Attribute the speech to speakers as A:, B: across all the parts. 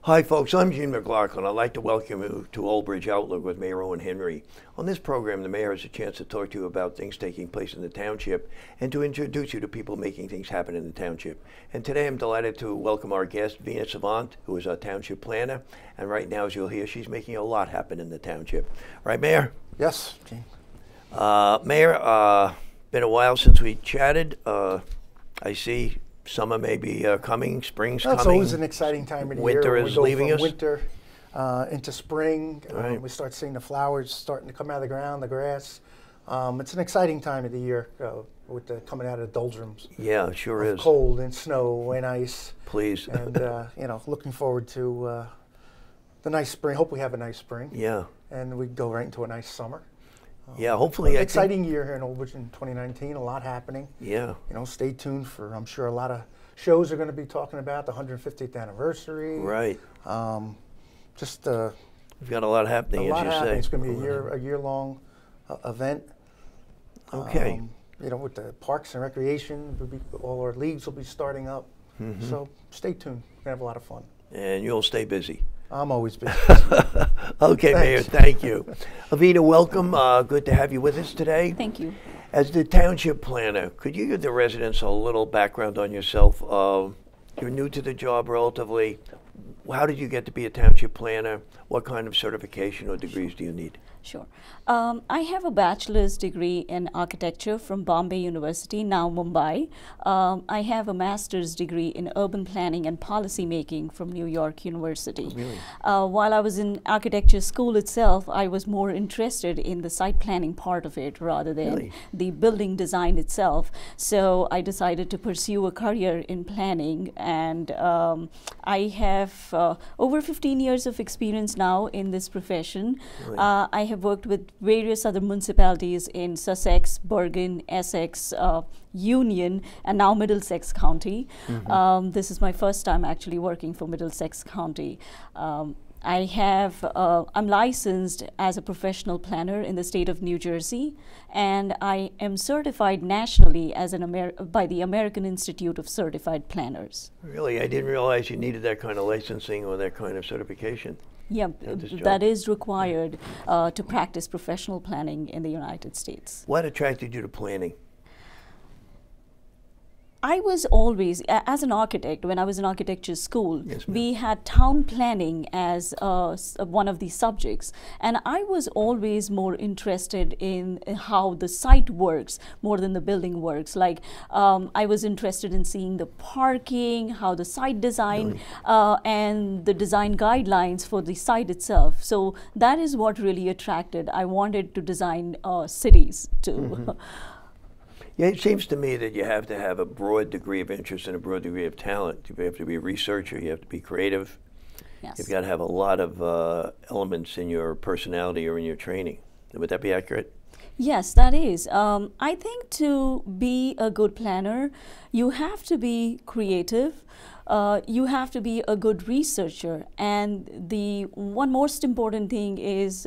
A: Hi folks, I'm Gene McLaughlin. I'd like to welcome you to Old Bridge Outlook with Mayor Owen Henry. On this program, the mayor has a chance to talk to you about things taking place in the township and to introduce you to people making things happen in the township. And today I'm delighted to welcome our guest, Veena Sawant, who is our Township Planner. And right now, as you'll hear, she's making a lot happen in the township. Right, Mayor?
B: Yes, Gene.
A: Mayor, been a while since we chatted. I see summer may be coming, spring's coming.
B: It's always an exciting time of the year.
A: Winter is leaving us.
B: Winter into spring.
A: Right.
B: We start seeing the flowers starting to come out of the ground, the grass. It's an exciting time of the year with the coming out of the doldrums.
A: Yeah, it sure is.
B: Cold and snow and ice.
A: Please.
B: And looking forward to the nice spring. Hope we have a nice spring.
A: Yeah.
B: And we go right into a nice summer.
A: Yeah, hopefully.
B: Exciting year here in Old Bridge in 2019. A lot happening.
A: Yeah.
B: Stay tuned for, I'm sure, a lot of shows are going to be talking about the 150th anniversary.
A: Right. We've got a lot happening, as you say.
B: It's going to be a year-long event.
A: Okay.
B: With the parks and recreation, all our leagues will be starting up. Mm-hmm. So stay tuned. We're going to have a lot of fun.
A: And you'll stay busy.
B: I'm always busy.
A: Okay, Mayor, thank you. Veena, welcome. Good to have you with us today.
C: Thank you.
A: As the Township Planner, could you give the residents a little background on yourself? You're new to the job relatively. How did you get to be a Township Planner? What kind of certification or degrees do you need?
C: Sure. I have a bachelor's degree in architecture from Bombay University, now Mumbai. I have a master's degree in urban planning and policy making from New York University.
A: Oh, really?
C: While I was in architecture school itself, I was more interested in the site planning part of it rather than the building design itself. So I decided to pursue a career in planning, and I have over 15 years of experience now in this profession.
A: Really?
C: I have worked with various other municipalities in Sussex, Bergen, Essex, Union, and now Middlesex County. Mm-hmm. This is my first time actually working for Middlesex County. I'm licensed as a professional planner in the state of New Jersey, and I am certified nationally as by the American Institute of Certified Planners.
A: Really? I didn't realize you needed that kind of licensing or that kind of certification.
C: Yeah, that is required to practice professional planning in the United States.
A: What attracted you to planning?
C: I was always, as an architect, when I was in architecture school,
A: yes,
C: we had town planning as one of the subjects. And I was always more interested in how the site works more than the building works. Like, I was interested in seeing the parking, how the site design, and the design guidelines for the site itself. So that is what really attracted. I wanted to design cities too. Mm-hmm.
A: Yeah, it seems to me that you have to have a broad degree of interest and a broad degree of talent. You have to be a researcher, you have to be creative.
C: Yes.
A: You've got to have a lot of elements in your personality or in your training. Would that be accurate?
C: Yes, that is. I think to be a good planner, you have to be creative. You have to be a good researcher, and the one most important thing is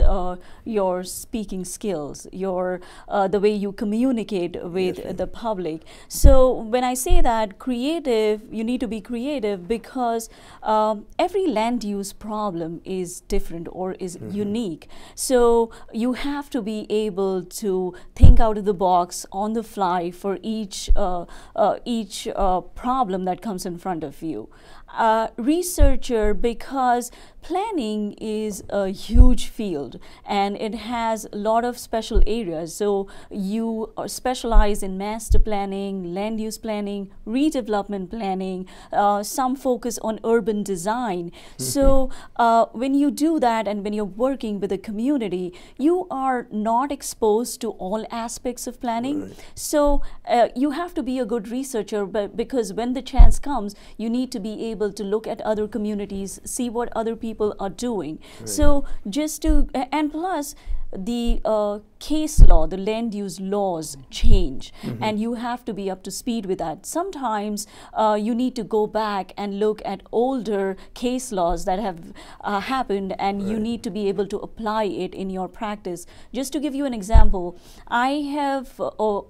C: your speaking skills, the way you communicate with the public. So when I say that creative, you need to be creative because every land use problem is different or is unique. So you have to be able to think out of the box on the fly for each problem that comes in front of you. Researcher, because planning is a huge field and it has a lot of special areas. So you specialize in master planning, land use planning, redevelopment planning, some focus on urban design. So when you do that and when you're working with a community, you are not exposed to all aspects of planning. Right. So you have to be a good researcher, but because when the chance comes, you need to be able to look at other communities, see what other people are doing. Right. So just to, and plus, the case law, the land use laws change, and you have to be up to speed with that. Sometimes you need to go back and look at older case laws that have happened, and you need to be able to apply it in your practice. Just to give you an example, I have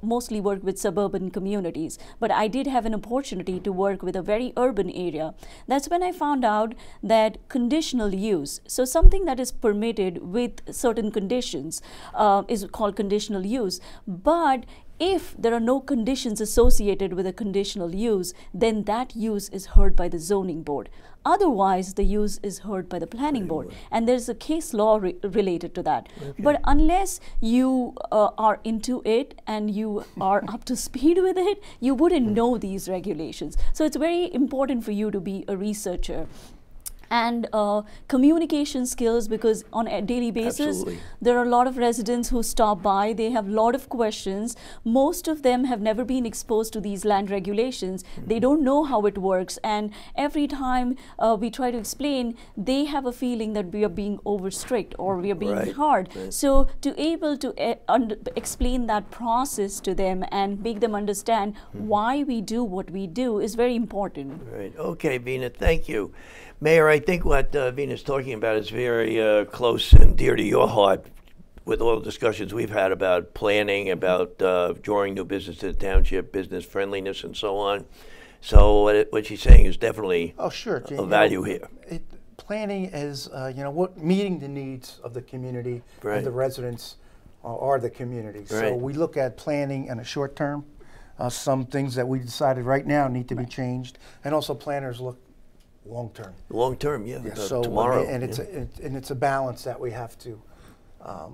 C: mostly worked with suburban communities, but I did have an opportunity to work with a very urban area. That's when I found out that conditional use, so something that is permitted with certain conditions, is called conditional use. But if there are no conditions associated with a conditional use, then that use is heard by the zoning board. Otherwise, the use is heard by the planning board, and there's a case law related to that. But unless you are into it and you are up to speed with it, you wouldn't know these regulations. So it's very important for you to be a researcher. And communication skills, because on a daily basis, there are a lot of residents who stop by, they have a lot of questions. Most of them have never been exposed to these land regulations. They don't know how it works, and every time we try to explain, they have a feeling that we are being over strict or we are being hard. So to able to explain that process to them and make them understand why we do what we do is very important.
A: Right. Okay, Veena, thank you. Mayor, I think what Veena's talking about is very close and dear to your heart with all the discussions we've had about planning, about drawing new business to the township, business friendliness, and so on. So what she's saying is definitely a value here.
B: Planning is, meeting the needs of the community and the residents are the community. So we look at planning in a short term. Some things that we decided right now need to be changed, and also planners look long term.
A: Long term,
B: so
A: tomorrow.
B: And it's a balance that we have to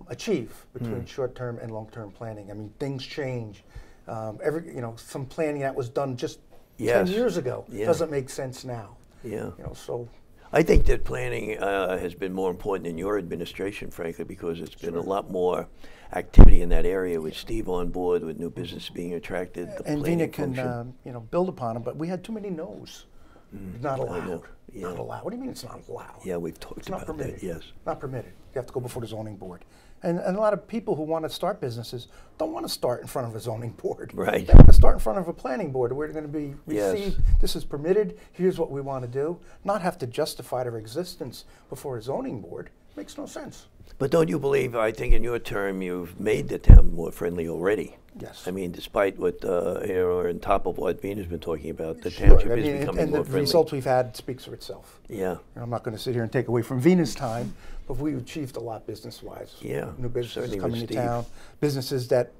B: achieve between short term and long term planning. I mean, things change. Some planning that was done just 10 years ago doesn't make sense now. So
A: I think that planning has been more important in your administration, frankly, because it's been a lot more activity in that area with Steve on board, with new business being attracted.
B: And Veena can build upon it, but we had too many no's. Not allowed. Not allowed. What do you mean it's not allowed?
A: Yeah, we've talked about that. Yes.
B: Not permitted. You have to go before the zoning board. And a lot of people who want to start businesses don't want to start in front of a zoning board.
A: Right.
B: They want to start in front of a planning board. We're going to be received. This is permitted. Here's what we want to do. Not have to justify their existence before a zoning board. Makes no sense.
A: But don't you believe, I think in your term, you've made the town more friendly already?
B: Yes.
A: I mean, despite what, on top of what Veena's been talking about, the township is becoming more friendly.
B: And the results we've had speaks for itself.
A: Yeah.
B: I'm not going to sit here and take away from Veena's time, but we've achieved a lot business-wise.
A: Yeah.
B: New businesses coming to town, businesses that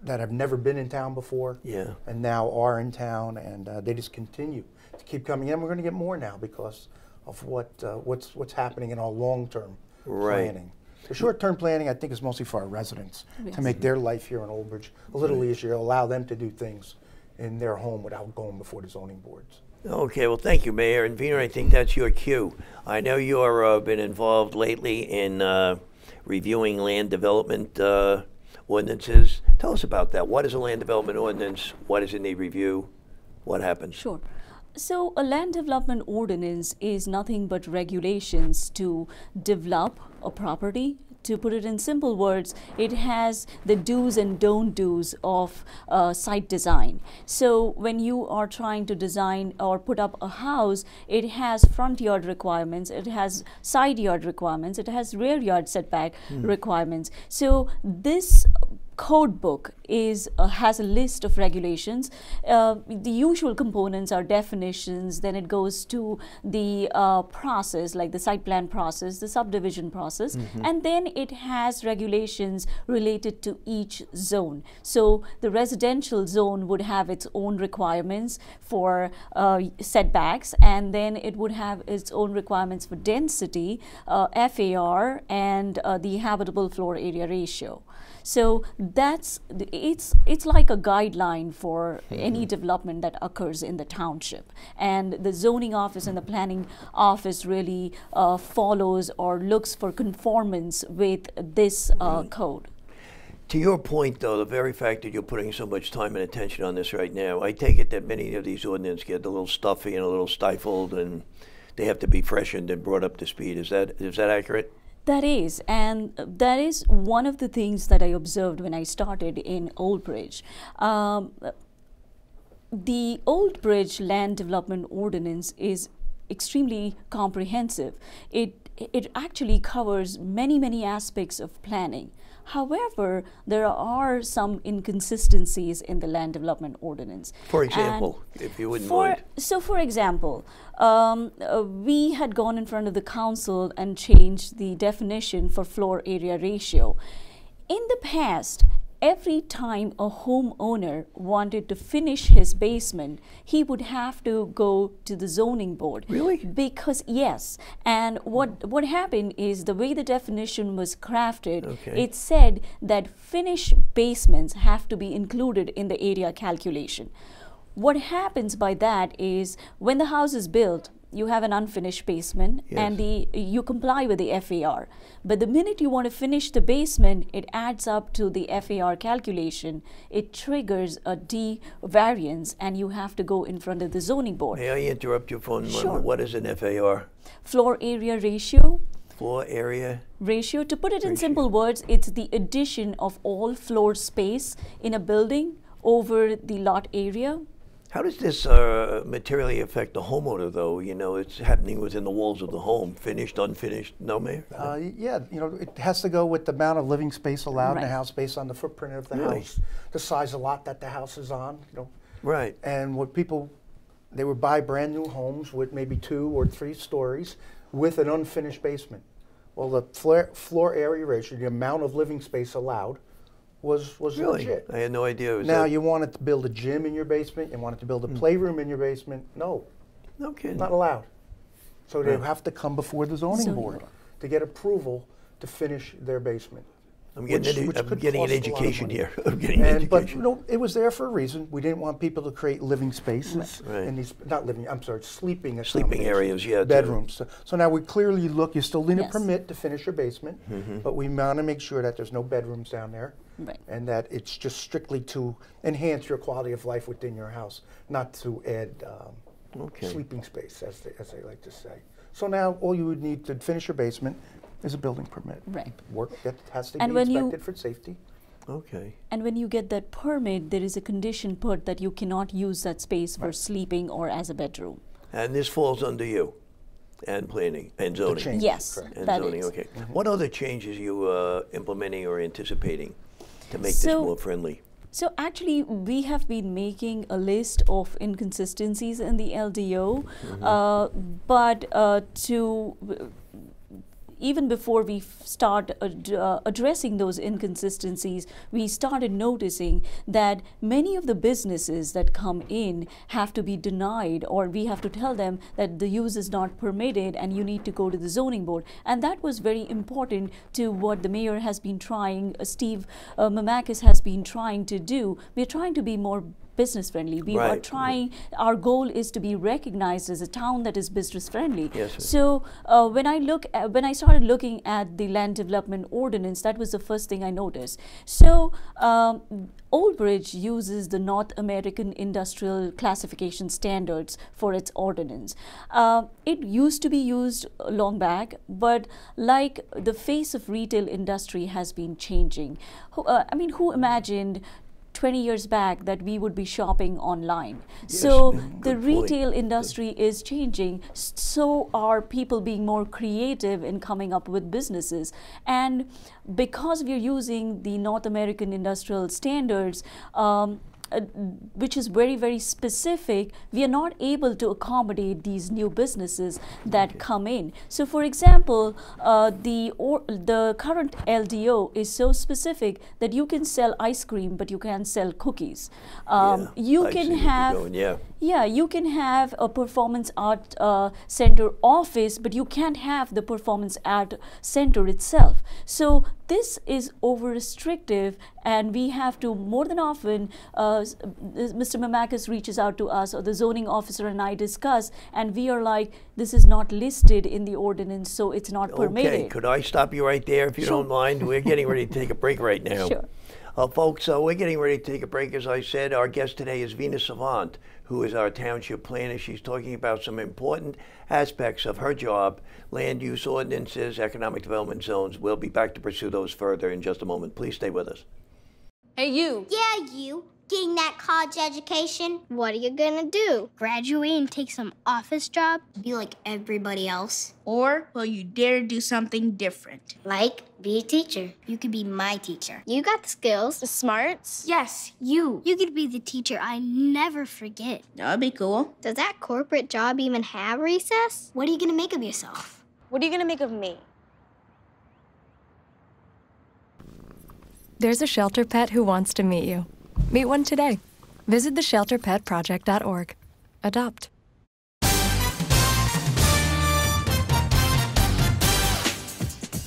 B: have never been in town before, and now are in town, and they just continue to keep coming in. We're going to get more now because of what's happening in our long-term planning. The short-term planning, I think, is mostly for our residents to make their life here in Old Bridge a little easier, allow them to do things in their home without going before the zoning boards.
A: Okay, well, thank you, Mayor. And Veena, I think that's your cue. I know you've been involved lately in reviewing land development ordinances. Tell us about that. What is a land development ordinance? What does it need review? What happens?
C: Sure. So a land development ordinance is nothing but regulations to develop a property. To put it in simple words, it has the do's and don't do's of site design. So when you are trying to design or put up a house, it has front yard requirements, it has side yard requirements, it has rear yard setback requirements. So this code book has a list of regulations. The usual components are definitions, then it goes to the process, like the site plan process, the subdivision process, and then it has regulations related to each zone. So the residential zone would have its own requirements for setbacks, and then it would have its own requirements for density, FAR, and the habitable floor area ratio. So it's like a guideline for any development that occurs in the township, and the zoning office and the planning office really follows or looks for conformance with this code.
A: To your point, though, the very fact that you're putting so much time and attention on this right now, I take it that many of these ordinances get a little stuffy and a little stifled, and they have to be freshened and brought up to speed. Is that accurate?
C: That is, and that is one of the things that I observed when I started in Old Bridge. The Old Bridge Land Development Ordinance is extremely comprehensive. It actually covers many aspects of planning. However, there are some inconsistencies in the Land Development Ordinance.
A: For example, if you wouldn't mind.
C: So, for example, we had gone in front of the council and changed the definition for floor area ratio. In the past, every time a homeowner wanted to finish his basement, he would have to go to the zoning board.
A: Really?
C: Because, yes. And what happened is the way the definition was crafted, it said that finished basements have to be included in the area calculation. What happens by that is when the house is built, you have an unfinished basement, and you comply with the FAR. But the minute you want to finish the basement, it adds up to the FAR calculation. It triggers a D variance, and you have to go in front of the zoning board.
A: May I interrupt you for a moment?
C: Sure.
A: What is an FAR?
C: Floor area ratio.
A: Floor area?
C: Ratio. To put it in simple words, it's the addition of all floor space in a building over the lot area.
A: How does this materially affect the homeowner, though? You know, it's happening within the walls of the home, finished, unfinished. No, Mayor?
B: Yeah, you know, it has to go with the amount of living space allowed in the house based on the footprint of the house, the size of lot that the house is on, you know.
A: Right.
B: And what people, they would buy brand new homes with maybe 2 or 3 stories with an unfinished basement. Well, the floor area ratio, the amount of living space allowed, was
A: really
B: legit.
A: I had no idea.
B: Now you wanted to build a gym in your basement, you wanted to build a playroom in your basement. No
A: kidding.
B: Not allowed. So they have to come before the zoning board to get approval to finish their basement.
A: I'm getting an education here. I'm getting an education.
B: But you know, it was there for a reason. We didn't want people to create living spaces in these, sleeping
A: areas,
B: bedrooms. So now we clearly look, you still need a permit to finish your basement, but we want to make sure that there's no bedrooms down there.
C: Right.
B: And that it's just strictly to enhance your quality of life within your house, not to add sleeping space, as they like to say. So now all you would need to finish your basement is a building permit.
C: Right.
B: Work that has to be inspected for safety.
A: Okay.
C: And when you get that permit, there is a condition put that you cannot use that space for sleeping or as a bedroom.
A: And this falls under you, and planning, and zoning.
C: Yes,
A: and
C: that
A: zoning.
C: is.
A: Okay. What other changes are you implementing or anticipating to make this more friendly?
C: So actually, we have been making a list of inconsistencies in the LDO, but even before we start addressing those inconsistencies, we started noticing that many of the businesses that come in have to be denied, or we have to tell them that the use is not permitted and you need to go to the zoning board. And that was very important to what the mayor has been trying, Steve Mamakis has been trying to do. We're trying to be more business friendly. We are trying, our goal is to be recognized as a town that is business friendly.
A: Yes,
C: so when I started looking at the land development ordinance, that was the first thing I noticed. So Old Bridge uses the North American Industrial Classification Standards for its ordinance. It used to be used long back, but like the face of retail industry has been changing. I mean, who imagined 20 years back that we would be shopping online? So the retail industry is changing, so are people being more creative in coming up with businesses. And because we're using the North American Industrial Standards, which is very specific, we are not able to accommodate these new businesses that come in. So for example, the current LDO is so specific that you can sell ice cream, but you can't sell cookies. You can have a performance art center office, but you can't have the performance art center itself. So this is over restrictive, and we have to, more than often, Mr. Mamakis reaches out to us, or the zoning officer and I discuss, and we are like, this is not listed in the ordinance, so it's not permitted.
A: Okay, could I stop you right there if you don't mind? We're getting ready to take a break right now.
C: Sure.
A: Folks, we're getting ready to take a break. As I said, our guest today is Veena Sawant, who is our Township Planner. She's talking about some important aspects of her job, land use ordinances, economic development zones. We'll be back to pursue those further in just a moment. Please stay with us.
D: Hey, you.
E: Yeah, you. Getting that college education? What are you gonna do? Graduate and take some office job? Be like everybody else?
D: Or will you dare do something different?
E: Like, be a teacher. You could be my teacher. You got the skills.
F: The smarts?
D: Yes, you.
E: You could be the teacher I never forget.
D: That'd be cool.
E: Does that corporate job even have recess? What are you gonna make of yourself?
F: What are you gonna make of me?
G: There's a shelter pet who wants to meet you. Meet one today. Visit theshelterpetproject.org. Adopt.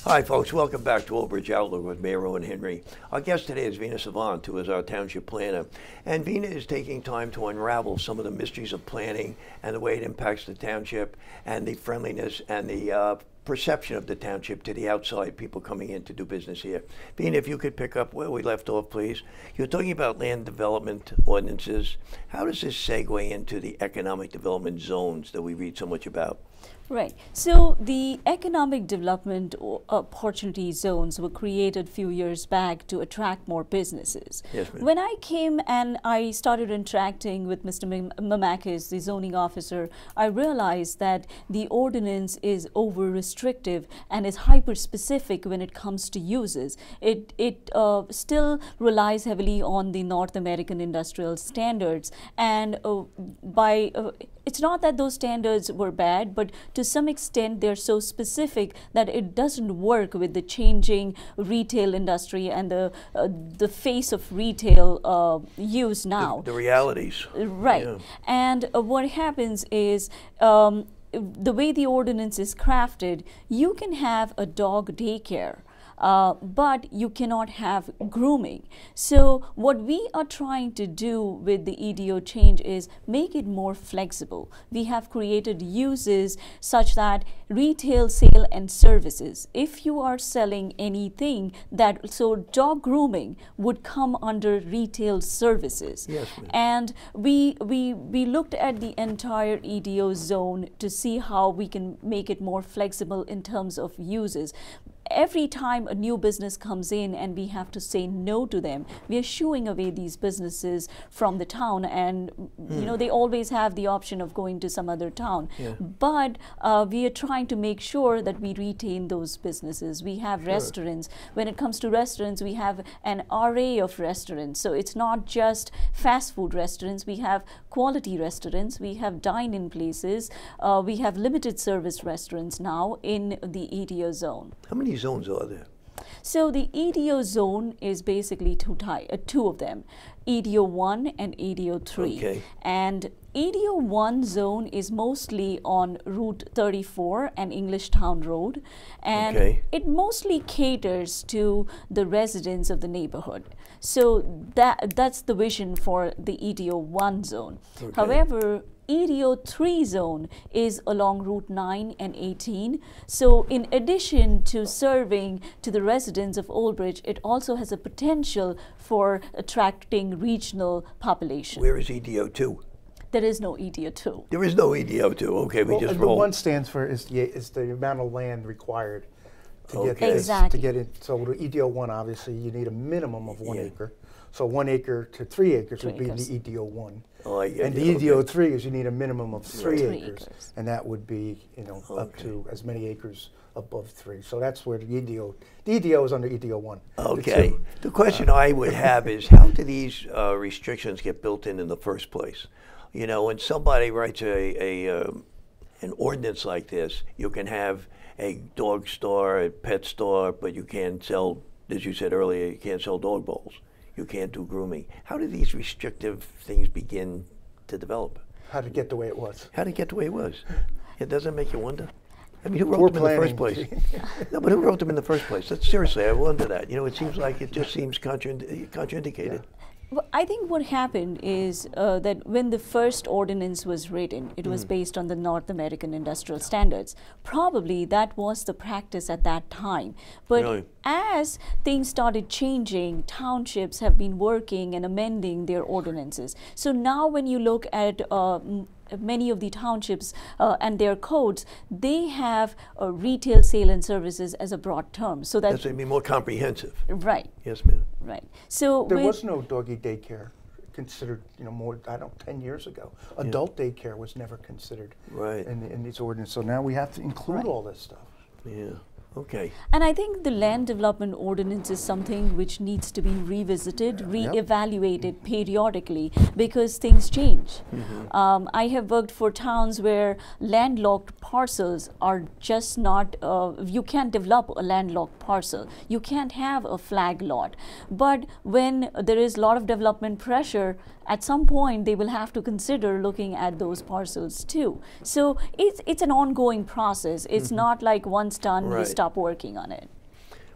A: Hi, folks. Welcome back to Old Bridge Outlook with Mayor Owen Henry. Our guest today is Veena Sawant, who is our Township Planner. And Veena is taking time to unravel some of the mysteries of planning and the way it impacts the township and the friendliness and the perception of the township to the outside people coming in to do business here. Veena, if you could pick up where we left off, please. You're talking about land development ordinances. How does this segue into the economic development zones that we read so much about?
C: Right. So the economic development opportunity zones were created a few years back to attract more businesses.
A: Yes, ma'am.
C: When I came and I started interacting with Mr. Mamakis, the zoning officer, I realized that the ordinance is over restrictive and is hyper specific when it comes to uses. It still relies heavily on the North American industrial standards, and it's not that those standards were bad, but to some extent they're so specific that it doesn't work with the changing retail industry and the face of retail use now.
A: The realities.
C: Right.
A: Yeah.
C: And what happens is the way the ordinance is crafted, you can have a dog daycare. But you cannot have grooming. So what we are trying to do with the EDO change is make it more flexible. We have created uses such that retail, sale and services, if you are selling anything that, so dog grooming would come under retail services.
A: Yes, ma'am.
C: And we looked at the entire EDO zone to see how we can make it more flexible in terms of uses. Every time a new business comes in and we have to say no to them, we are shooing away these businesses from the town, and you know, they always have the option of going to some other town.
A: Yeah.
C: But we are trying to make sure that we retain those businesses. We have restaurants. When it comes to restaurants, we have an array of restaurants. So it's not just fast food restaurants. We have quality restaurants. We have dine-in places. We have limited service restaurants now in the EDO zone.
A: How many zones are there?
C: So the EDO zone is basically two of them, EDO 1 and EDO 3.
A: Okay.
C: And EDO 1 zone is mostly on Route 34 and English Town Road, and it mostly caters to the residents of the neighborhood. So that's the vision for the EDO 1 zone.
A: Okay.
C: However, EDO 3 zone is along Route 9 and 18. So in addition to serving to the residents of Old Bridge, it also has a potential for attracting regional population.
A: Where is EDO 2?
C: There is no EDO 2.
A: There is no EDO 2. Okay, we just roll.
B: One stands for is the amount of land required to get this,
C: exactly.
B: to get it. So the EDO 1, obviously, you need a minimum of 1 acre. So 1 acre to 3 acres would be the EDO 1.
A: Oh, I get
B: and
A: it.
B: the EDO 3 is you need a minimum of 3
C: 3
B: acres.
C: acres.
B: And that would be, you know, up to as many acres above 3. So that's where the EDO is under EDO 1.
A: Okay. The question I would have is, how do these restrictions get built in the first place? You know, when somebody writes an ordinance like this, you can have a dog store, a pet store, but you can't sell, as you said earlier, you can't sell dog bowls. You can't do grooming. How do these restrictive things begin to develop?
B: How to get the way it was.
A: How to get the way it was? It doesn't make you wonder? I mean, who wrote them in the first place? No, but who wrote them in the first place? Seriously, I wonder that. You know, it seems like it just seems contraindicated.
C: Well, I think what happened is that when the first ordinance was written, it was based on the North American industrial standards. Probably that was the practice at that time. But
A: Really?
C: as things started changing, townships have been working and amending their ordinances. So now when you look at many of the townships and their codes, they have retail sale and services as a broad term. So
A: That's be more comprehensive.
C: right,
A: Yes, ma'am.
C: right. So
B: There was no doggy daycare considered, more, 10 years ago. Adult daycare was never considered
A: Right.
B: in these ordinances. So now we have to include all this stuff.
A: Yeah. Okay.
C: And I think the land development ordinance is something which needs to be revisited, re-evaluated periodically because things change. I have worked for towns where landlocked parcels are just not, you can't develop a landlocked parcel. You can't have a flag lot. But when there is a lot of development pressure, at some point they will have to consider looking at those parcels too. So it's an ongoing process. It's not like once done, we
A: Right.
C: stop working on it.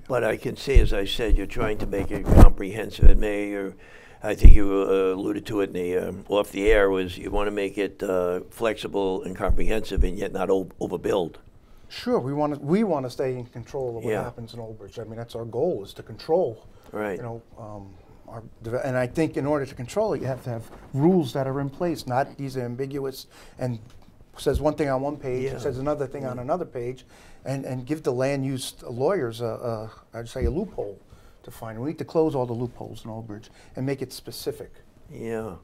A: But I can see, as I said, you're trying to make it comprehensive. And Mayor, I think you alluded to it in the off the air, was you want to make it flexible and comprehensive, and yet not overbuild.
B: Sure, we want to stay in control of what
A: Yeah.
B: happens in Old Bridge. I mean, that's our goal, is to control.
A: Right.
B: And I think in order to control it, you have to have rules that are in place, not these ambiguous and says one thing on one page,
A: Yeah.
B: says another thing on another page, and give the land use lawyers I'd say a loophole to find. We need to close all the loopholes in Old Bridge and make it specific.
A: Yeah.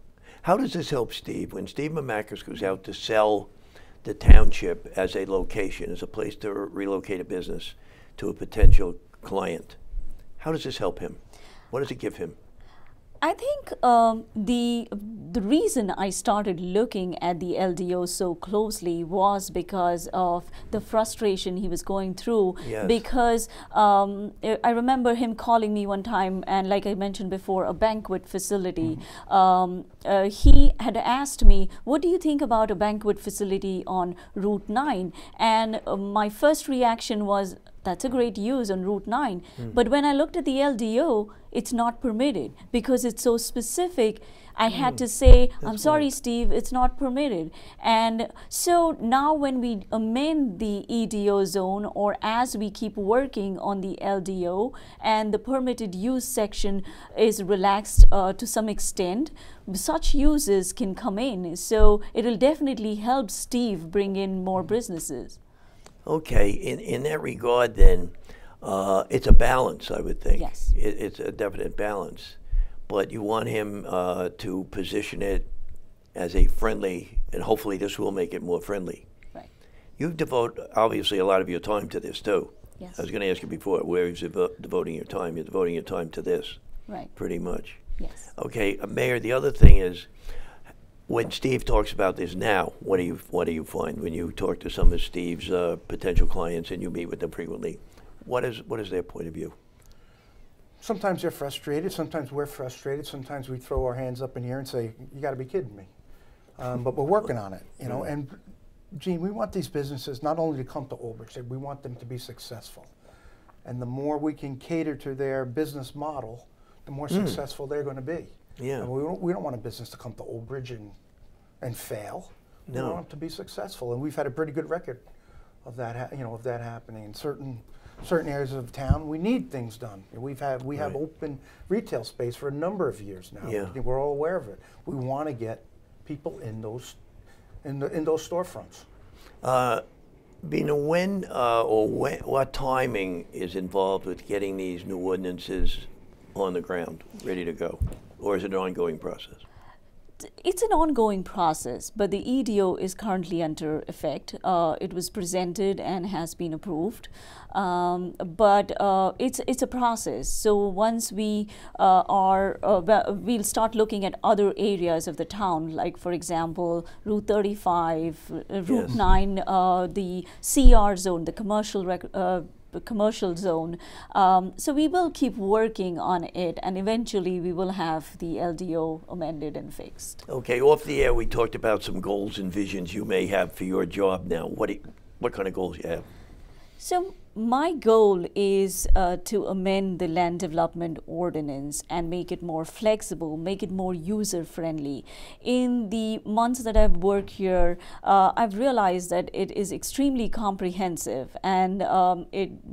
A: How does this help Steve? When Steve Mamakis goes out to sell the township as a location, as a place to relocate a business to a potential client, how does this help him? What does it give him?
C: I think the reason I started looking at the LDO so closely was because of the frustration he was going through.
A: Yes.
C: Because I remember him calling me one time, and like I mentioned before, a banquet facility. He had asked me, "What do you think about a banquet facility on Route 9?" And my first reaction was, that's a great use on Route 9. But when I looked at the LDO, it's not permitted because it's so specific. I had to say, I'm sorry, Steve, it's not permitted. And so now when we amend the EDO zone, or as we keep working on the LDO and the permitted use section is relaxed to some extent, such uses can come in. So it'll definitely help Steve bring in more businesses.
A: Okay, in that regard then, it's a balance, I would think.
C: Yes.
A: It's a definite balance. But you want him to position it as a friendly, and hopefully this will make it more friendly.
C: Right.
A: You devote, obviously, a lot of your time to this, too.
C: Yes.
A: I was going to ask you before, where is devoting your time? You're devoting your time to this,
C: Right.
A: pretty much.
C: Yes.
A: Okay, Mayor, the other thing is, when Steve talks about this now, what do you find when you talk to some of Steve's potential clients and you meet with them frequently? What is their point of view?
B: Sometimes they're frustrated, sometimes we're frustrated, sometimes we throw our hands up in the air and say, you got to be kidding me. But we're working on it, and Gene, we want these businesses not only to come to Old Bridge, we want them to be successful. And the more we can cater to their business model, the more successful they're going to be.
A: Yeah.
B: And we don't want a business to come to Old Bridge and fail. We
A: No.
B: want them to be successful, and we've had a pretty good record of that, of that happening in certain areas of town. We need things done. We have
A: Right.
B: open retail space for a number of years now.
A: Yeah.
B: We're all aware of it. We want to get people in those storefronts.
A: Veena, what timing is involved with getting these new ordinances on the ground, ready to go? Or is it an ongoing process?
C: It's an ongoing process, but the EDO is currently under effect. It was presented and has been approved, but it's a process. So once we we'll start looking at other areas of the town, like for example, Route 35, Route
A: Yes.
C: 9, the CR zone, the commercial zone. So we will keep working on it, and eventually we will have the LDO amended and fixed.
A: Okay, off the air we talked about some goals and visions you may have for your job now. What kind of goals you have?
C: So my goal is to amend the land development ordinance and make it more flexible, make it more user-friendly. In the months that I've worked here, I've realized that it is extremely comprehensive, and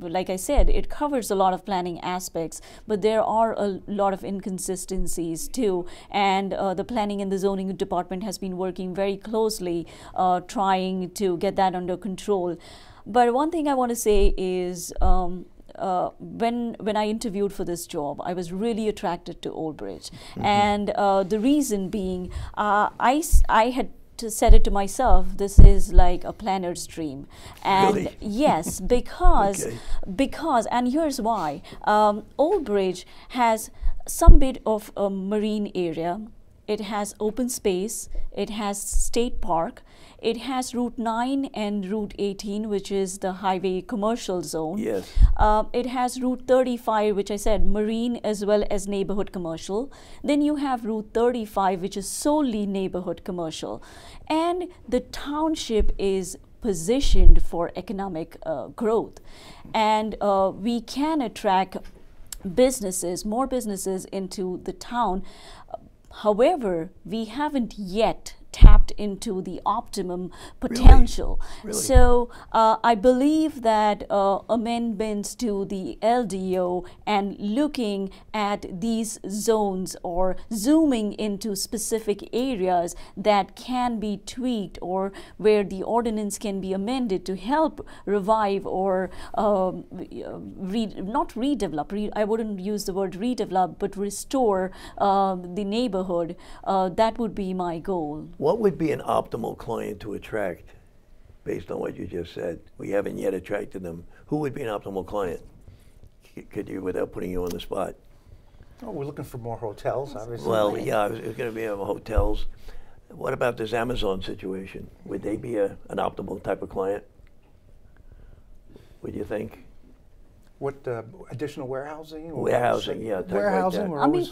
C: like I said, it covers a lot of planning aspects, but there are a lot of inconsistencies too, and the planning and the zoning department has been working very closely trying to get that under control. But one thing I want to say is when I interviewed for this job, I was really attracted to Old Bridge. And the reason being, I had said it to myself, this is like a planner's dream. And
A: really?
C: yes, because, and here's why. Old Bridge has some bit of a marine area. It has open space, it has state park, it has Route 9 and Route 18, which is the highway commercial zone.
A: Yes.
C: It has Route 35, which I said marine as well as neighborhood commercial. Then you have Route 35, which is solely neighborhood commercial. And the township is positioned for economic growth. And we can attract businesses, more businesses into the town. However, we haven't yet tapped into the optimum potential.
A: Really?
C: So I believe that amendments to the LDO and looking at these zones or zooming into specific areas that can be tweaked or where the ordinance can be amended to help revive or not redevelop, I wouldn't use the word redevelop, but restore the neighborhood, that would be my goal.
A: What would be an optimal client to attract, based on what you just said? We haven't yet attracted them. Who would be an optimal client? Could you, without putting you on the spot?
B: Oh, we're looking for more hotels, obviously.
A: Well, yeah, it's going to be hotels. What about this Amazon situation? Would they be an optimal type of client? Would you think?
B: What additional warehousing?
A: Warehousing, yeah.
B: Warehousing.
A: Like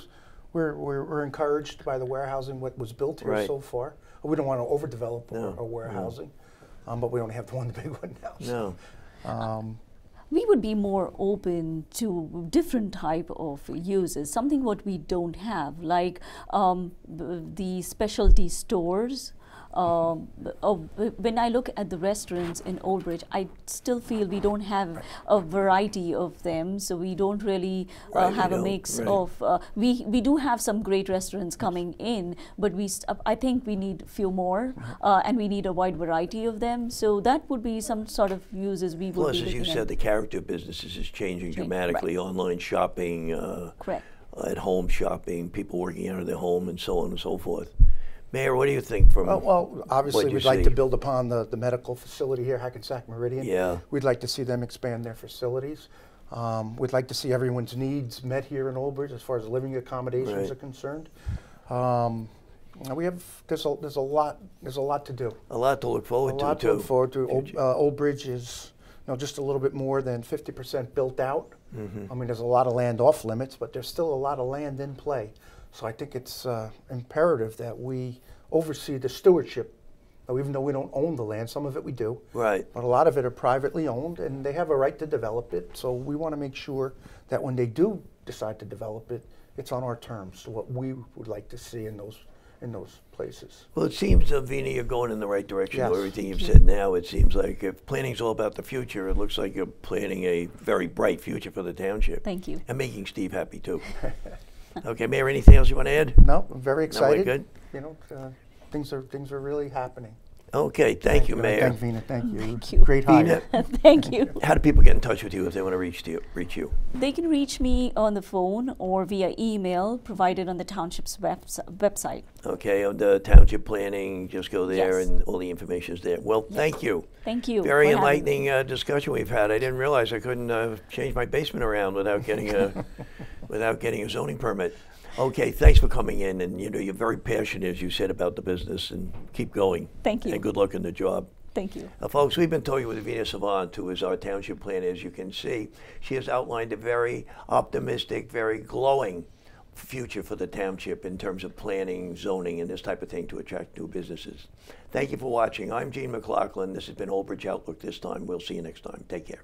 B: we're encouraged by the warehousing what was built here so far. We don't want to overdevelop our warehousing, but we only have the big one now.
A: No.
C: We would be more open to different type of uses, something what we don't have, like the specialty stores. When I look at the restaurants in Old Bridge, I still feel we don't have a variety of them, so we don't really have a mix of. We do have some great restaurants coming in, but I think we need a few more, and we need a wide variety of them. So that would be some sort of uses we would.
A: Plus, as you said, the character of businesses is changing dramatically. Online shopping, at-home shopping, people working out of their home, and so on and so forth. Mayor, what do you think from
B: well, obviously we'd like to build upon the medical facility here, Hackensack Meridian.
A: Yeah.
B: We'd like to see them expand their facilities. We'd like to see everyone's needs met here in Old Bridge as far as living accommodations are concerned. There's a lot to do.
A: A lot to look forward to,
B: A lot to look forward to. Old Bridge is just a little bit more than 50% built out. I mean, there's a lot of land off limits, but there's still a lot of land in play. So I think it's imperative that we oversee the stewardship. Even though we don't own the land, some of it we do.
A: Right.
B: But a lot of it are privately owned, and they have a right to develop it. So we want to make sure that when they do decide to develop it, it's on our terms. So what we would like to see in those places.
A: Well, it seems, Veena, you're going in the right direction.
B: Yes.
A: Everything you've said now, it seems like if planning's all about the future, it looks like you're planning a very bright future for the township.
C: Thank you.
A: And making Steve happy, too. Okay, Mayor, anything else you want to add?
B: No, I'm very excited.
A: No, good?
B: Things are really happening.
A: Okay, thank you, Mayor.
B: Thank Veena, thank you.
C: Thank you.
B: Great hire.
C: Thank you.
A: How do people get in touch with you if they want to reach you?
C: They can reach me on the phone or via email provided on the township's website.
A: Okay, on the Township Planning, just go there and all the information is there. Well, thank you.
C: Thank you.
A: Very enlightening discussion we've had. I didn't realize I couldn't change my basement around without getting a zoning permit. Okay, thanks for coming in, and you're very passionate, as you said, about the business, and keep going.
C: Thank you.
A: And good luck in the job.
C: Thank you.
A: Folks, we've been talking with Veena Sawant, who is our township planner. As you can see, she has outlined a very optimistic, very glowing future for the township in terms of planning, zoning, and this type of thing to attract new businesses. Thank you for watching. I'm Gene McLaughlin. This has been Old Bridge Outlook this time. We'll see you next time. Take care.